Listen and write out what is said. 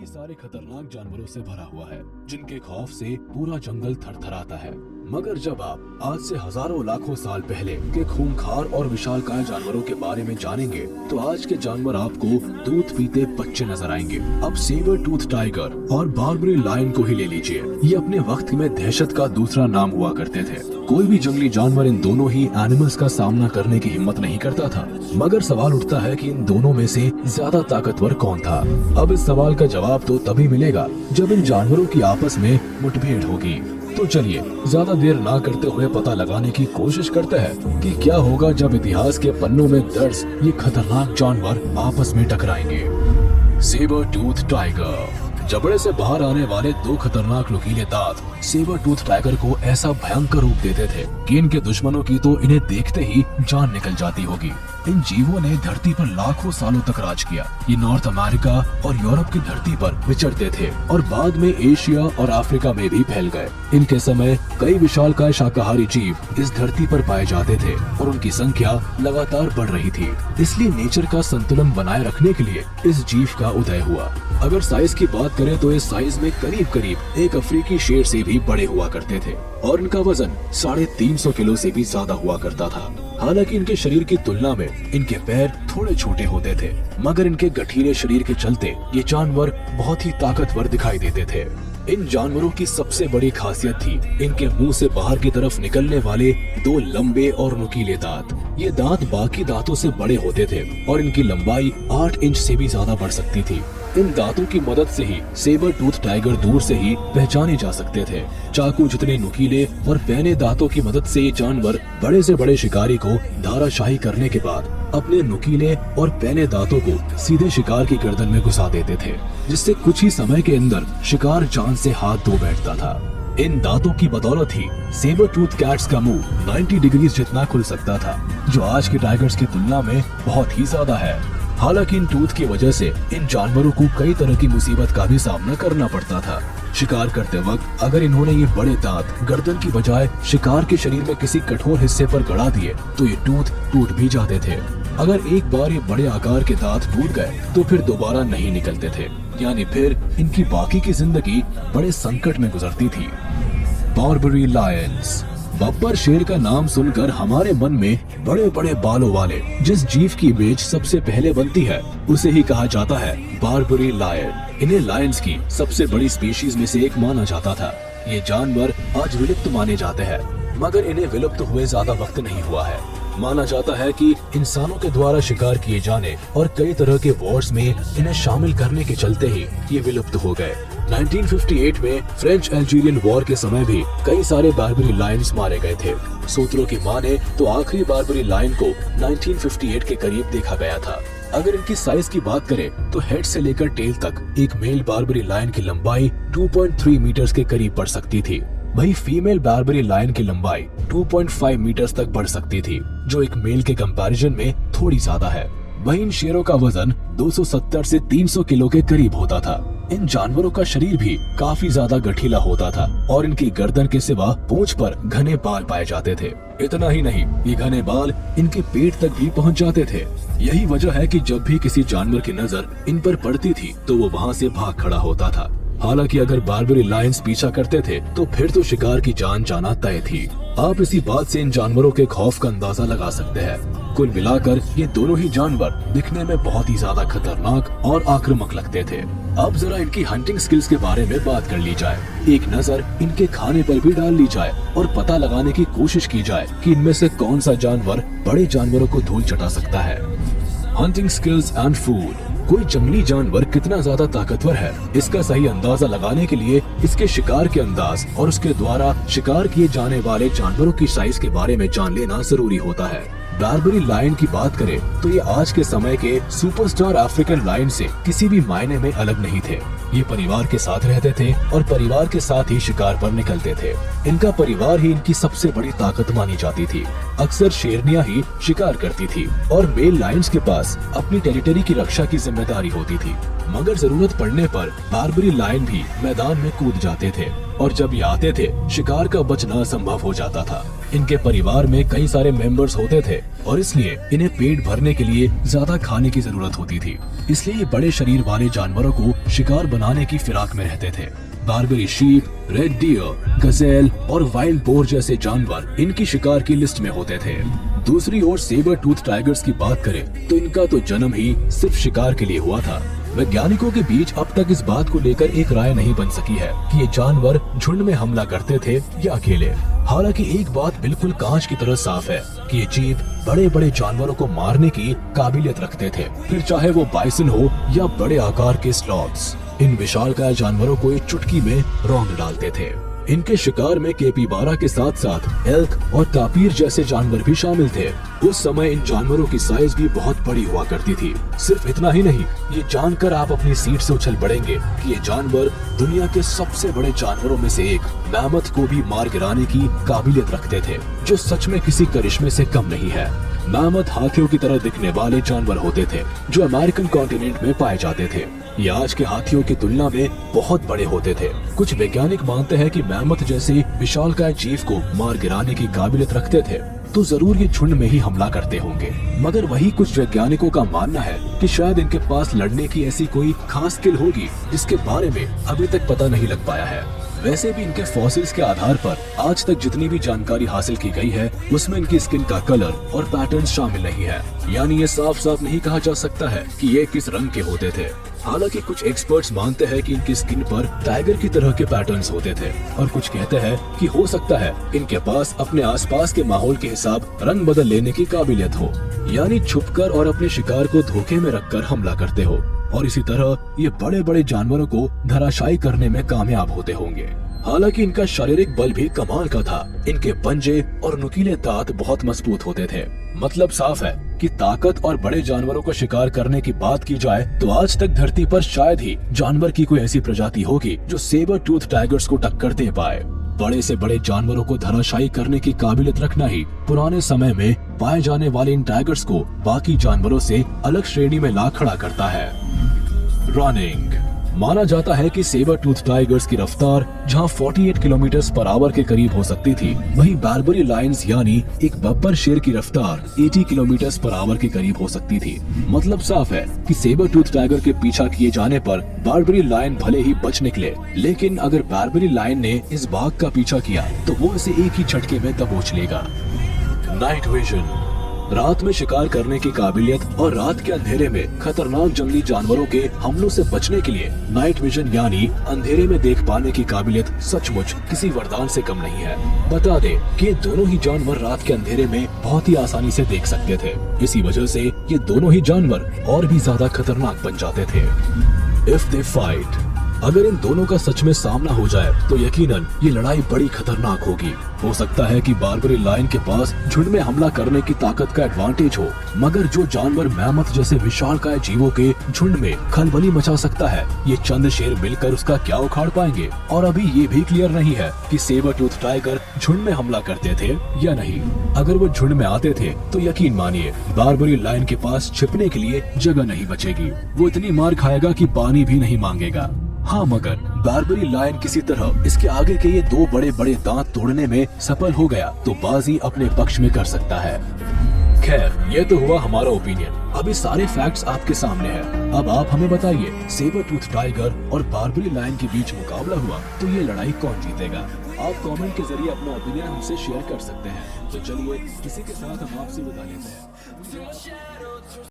कई सारे खतरनाक जानवरों से भरा हुआ है जिनके खौफ से पूरा जंगल थरथराता है। मगर जब आप आज से हजारों लाखों साल पहले के खूंखार और विशालकाय जानवरों के बारे में जानेंगे तो आज के जानवर आपको दूध पीते बच्चे नजर आएंगे। अब सेबर टूथ टाइगर और बार्बरी लायन को ही ले लीजिए, ये अपने वक्त में दहशत का दूसरा नाम हुआ करते थे। कोई भी जंगली जानवर इन दोनों ही एनिमल्स का सामना करने की हिम्मत नहीं करता था। मगर सवाल उठता है कि इन दोनों में से ज्यादा ताकतवर कौन था। अब इस सवाल का जवाब तो तभी मिलेगा जब इन जानवरों की आपस में मुठभेड़ होगी। तो चलिए ज्यादा देर ना करते हुए पता लगाने की कोशिश करते हैं कि क्या होगा जब इतिहास के पन्नों में दर्ज ये खतरनाक जानवर आपस में टकराएंगे। Sabre tooth tiger. जबड़े से बाहर आने वाले दो खतरनाक नुकीले दांत सेबर टूथ टाइगर को ऐसा भयंकर रूप देते थे कि इनके दुश्मनों की तो इन्हें देखते ही जान निकल जाती होगी। इन जीवों ने धरती पर लाखों सालों तक राज किया। ये नॉर्थ अमेरिका और यूरोप की धरती पर विचरते थे और बाद में एशिया और अफ्रीका में भी फैल गए। इनके समय कई विशालकाय शाकाहारी जीव इस धरती पर पाए जाते थे और उनकी संख्या लगातार बढ़ रही थी। इसलिए नेचर का संतुलन बनाए रखने के लिए इस जीव का उदय हुआ। अगर साइज की बात करें तो इस साइज में करीब एक अफ्रीकी शेर से भी बड़े हुआ करते थे और इनका वजन 350 किलो से भी ज्यादा हुआ करता था। हालांकि इनके शरीर की तुलना में इनके पैर थोड़े छोटे होते थे, मगर इनके गठीले शरीर के चलते ये जानवर बहुत ही ताकतवर दिखाई देते थे। इन जानवरों की सबसे बड़ी खासियत थी इनके मुंह से बाहर की तरफ निकलने वाले दो लंबे और नुकीले दांत। ये दांत बाकी दांतों से बड़े होते थे और इनकी लंबाई 8 इंच से भी ज्यादा बढ़ सकती थी। इन दांतों की मदद से ही सेबर टूथ टाइगर दूर से ही पहचाने जा सकते थे। चाकू जितने नुकीले और पैने दांतों की मदद से ये जानवर बड़े से बड़े शिकारी को धाराशाही करने के बाद अपने नुकीले और पैने दांतों को सीधे शिकार की गर्दन में घुसा देते थे, जिससे कुछ ही समय के अंदर शिकार जान से हाथ धो बैठता था। इन दांतों की बदौलत ही सेबर टूथ कैट्स का मुंह 90 डिग्री जितना खुल सकता था, जो आज के टाइगर्स की तुलना में बहुत ही ज्यादा है। हालांकि इन टूथ की वजह से इन जानवरों को कई तरह की मुसीबत का भी सामना करना पड़ता था। शिकार करते वक्त अगर इन्होंने ये बड़े दांत गर्दन की बजाय शिकार के शरीर में किसी कठोर हिस्से पर गड़ा दिए तो ये टूट भी जाते थे। अगर एक बार ये बड़े आकार के दांत टूट गए तो फिर दोबारा नहीं निकलते थे, यानी फिर इनकी बाकी की जिंदगी बड़े संकट में गुजरती थी। Barbary Lions. बब्बर शेर का नाम सुनकर हमारे मन में बड़े बड़े बालों वाले जिस जीव की इमेज सबसे पहले बनती है उसे ही कहा जाता है बार्बरी लायन। इन्हें लायंस की सबसे बड़ी स्पीशीज में से एक माना जाता था। ये जानवर आज विलुप्त माने जाते हैं, मगर इन्हें विलुप्त हुए ज्यादा वक्त नहीं हुआ है। माना जाता है कि इंसानों के द्वारा शिकार किए जाने और कई तरह के वॉर्स में इन्हें शामिल करने के चलते ही ये विलुप्त हो गए। 1958 में फ्रेंच अल्जीरियन वॉर के समय भी कई सारे बार्बरी लायंस मारे गए थे। सूत्रों की माने तो आखिरी बार्बरी लायन को 1958 के करीब देखा गया था। अगर इनकी साइज की बात करें तो हेड से लेकर टेल तक एक मेल बार्बरी लायन की लंबाई 2.3 मीटर्स के करीब बढ़ सकती थी। वही फीमेल बार्बरी लायन की लंबाई 2.5 मीटर्स तक बढ़ सकती थी, जो एक मेल के कंपैरिजन में थोड़ी ज्यादा है। वहीं इन शेरों का वजन 270 से 300 किलो के करीब होता था। इन जानवरों का शरीर भी काफी ज्यादा गठीला होता था और इनकी गर्दन के सिवा पूंछ पर घने बाल पाए जाते थे। इतना ही नहीं, ये घने बाल इनके पेट तक भी पहुंच जाते थे। यही वजह है कि जब भी किसी जानवर की नजर इन पर पड़ती थी तो वो वहां से भाग खड़ा होता था। हालांकि अगर बार्बरी लायंस पीछा करते थे तो फिर तो शिकार की जान जाना तय थी। आप इसी बात से इन जानवरों के खौफ का अंदाजा लगा सकते हैं। कुल मिलाकर ये दोनों ही जानवर दिखने में बहुत ही ज्यादा खतरनाक और आक्रामक लगते थे। अब जरा इनकी हंटिंग स्किल्स के बारे में बात कर ली जाए। एक नजर इनके खाने पर भी डाल ली जाए और पता लगाने की कोशिश की जाए कि इनमें से कौन सा जानवर बड़े जानवरों को धूल चटा सकता है। Hunting skills and food. कोई जंगली जानवर कितना ज्यादा ताकतवर है, इसका सही अंदाजा लगाने के लिए इसके शिकार के अंदाज और उसके द्वारा शिकार किए जाने वाले जानवरों की साइज के बारे में जान लेना जरूरी होता है। बार्बरी लायन की बात करें तो ये आज के समय के सुपरस्टार अफ्रीकन लायन से किसी भी मायने में अलग नहीं थे। ये परिवार के साथ रहते थे और परिवार के साथ ही शिकार पर निकलते थे। इनका परिवार ही इनकी सबसे बड़ी ताकत मानी जाती थी। अक्सर शेरनियां ही शिकार करती थी और मेल लायंस के पास अपनी टेरिटरी की रक्षा की जिम्मेदारी होती थी। मगर जरूरत पड़ने पर बार्बरी लायन भी मैदान में कूद जाते थे और जब ये आते थे शिकार का बचना असंभव हो जाता था। इनके परिवार में कई सारे मेंबर्स होते थे और इसलिए इन्हें पेट भरने के लिए ज्यादा खाने की जरूरत होती थी। इसलिए ये बड़े शरीर वाले जानवरों को शिकार बनाने की फिराक में रहते थे। Barbary sheep, red deer, gazelle और वाइल्ड बोर जैसे जानवर इनकी शिकार की लिस्ट में होते थे। दूसरी ओर सेबर टूथ टाइगर्स की बात करें तो इनका तो जन्म ही सिर्फ शिकार के लिए हुआ था। वैज्ञानिकों के बीच अब तक इस बात को लेकर एक राय नहीं बन सकी है कि ये जानवर झुंड में हमला करते थे या अकेले। हालांकि एक बात बिल्कुल कांच की तरह साफ है कि ये जीव बड़े बड़े जानवरों को मारने की काबिलियत रखते थे, फिर चाहे वो बाइसन हो या बड़े आकार के स्लॉथ्स। इन विशालकाय जानवरों को एक चुटकी में रौंद डालते थे। इनके शिकार में केपीबारा के साथ साथ एल्क और तापीर जैसे जानवर भी शामिल थे। उस समय इन जानवरों की साइज भी बहुत बड़ी हुआ करती थी। सिर्फ इतना ही नहीं, ये जानकर आप अपनी सीट से उछल पड़ेंगे कि ये जानवर दुनिया के सबसे बड़े जानवरों में से एक मैमथ को भी मार गिराने की काबिलियत रखते थे, जो सच में किसी करिश्मे से कम नहीं है। मैमथ हाथियों की तरह दिखने वाले जानवर होते थे जो अमेरिकन कॉन्टिनेंट में पाए जाते थे। ये आज के हाथियों की तुलना में बहुत बड़े होते थे। कुछ वैज्ञानिक मानते हैं कि मैमथ जैसे विशालकाय जीव को मार गिराने की काबिलियत रखते थे तो जरूर ये झुंड में ही हमला करते होंगे। मगर वही कुछ वैज्ञानिकों का मानना है कि शायद इनके पास लड़ने की ऐसी कोई खास स्किल होगी जिसके बारे में अभी तक पता नहीं लग पाया है। वैसे भी इनके फॉसिल्स के आधार पर आज तक जितनी भी जानकारी हासिल की गई है उसमें इनकी स्किन का कलर और पैटर्न शामिल नहीं है। यानी ये साफ साफ नहीं कहा जा सकता है कि ये किस रंग के होते थे। हालांकि कुछ एक्सपर्ट्स मानते हैं कि इनकी स्किन पर टाइगर की तरह के पैटर्न्स होते थे और कुछ कहते हैं कि हो सकता है इनके पास अपने आसपास के माहौल के हिसाब रंग बदल लेने की काबिलियत हो, यानी छुपकर और अपने शिकार को धोखे में रखकर हमला करते हो। और इसी तरह ये बड़े बड़े जानवरों को धराशायी करने में कामयाब होते होंगे। हालांकि इनका शारीरिक बल भी कमाल का था। इनके पंजे और नुकीले दांत बहुत मजबूत होते थे। मतलब साफ है कि ताकत और बड़े जानवरों का शिकार करने की बात की जाए तो आज तक धरती पर शायद ही जानवर की कोई ऐसी प्रजाति होगी जो सेबर टूथ टाइगर्स को टक्कर दे पाए। बड़े से बड़े जानवरों को धराशायी करने की काबिलियत रखना ही पुराने समय में पाए जाने वाले इन टाइगर्स को बाकी जानवरों से अलग श्रेणी में ला खड़ा करता है। रनिंग। माना जाता है कि सेबर टूथ टाइगर्स की रफ्तार जहां 48 किलोमीटर पर आवर के करीब हो सकती थी, वहीं बारबरी लायंस यानी एक बब्बर शेर की रफ्तार 80 किलोमीटर पर आवर के करीब हो सकती थी। मतलब साफ है कि सेबर टूथ टाइगर के पीछा किए जाने पर बारबरी लायन भले ही बच निकले, लेकिन अगर बारबरी लायन ने इस बाघ का पीछा किया तो वो इसे एक ही झटके में दबोच लेगा। Night vision. रात में शिकार करने की काबिलियत और रात के अंधेरे में खतरनाक जंगली जानवरों के हमलों से बचने के लिए नाइट विजन यानी अंधेरे में देख पाने की काबिलियत सचमुच किसी वरदान से कम नहीं है। बता दे कि ये दोनों ही जानवर रात के अंधेरे में बहुत ही आसानी से देख सकते थे। इसी वजह से ये दोनों ही जानवर और भी ज्यादा खतरनाक बन जाते थे। If they fight. अगर इन दोनों का सच में सामना हो जाए तो यकीनन ये लड़ाई बड़ी खतरनाक होगी। हो सकता है कि बारबरी लायन के पास झुंड में हमला करने की ताकत का एडवांटेज हो, मगर जो जानवर मैमथ जैसे विशालकाय जीवों के झुंड में खलबली मचा सकता है, ये चंद शेर मिलकर उसका क्या उखाड़ पाएंगे। और अभी ये भी क्लियर नहीं है कि सेबर टूथ टाइगर झुंड में हमला करते थे या नहीं। अगर वो झुंड में आते थे तो यकीन मानिए बारबरी लायन के पास छिपने के लिए जगह नहीं बचेगी। वो इतनी मार खाएगा कि पानी भी नहीं मांगेगा। हाँ, मगर बारबरी लायन किसी तरह इसके आगे के ये दो बड़े बड़े दांत तोड़ने में सफल हो गया तो बाजी अपने पक्ष में कर सकता है। खैर, ये तो हुआ हमारा ओपिनियन। अभी सारे फैक्ट्स आपके सामने हैं। अब आप हमें बताइए, सेबर टूथ टाइगर और बारबरी लायन के बीच मुकाबला हुआ तो ये लड़ाई कौन जीतेगा? आप कमेंट के जरिए अपना ओपिनियन हमसे शेयर कर सकते हैं। तो चलिए, किसी के साथ हम आपसे विदा लेते हैं।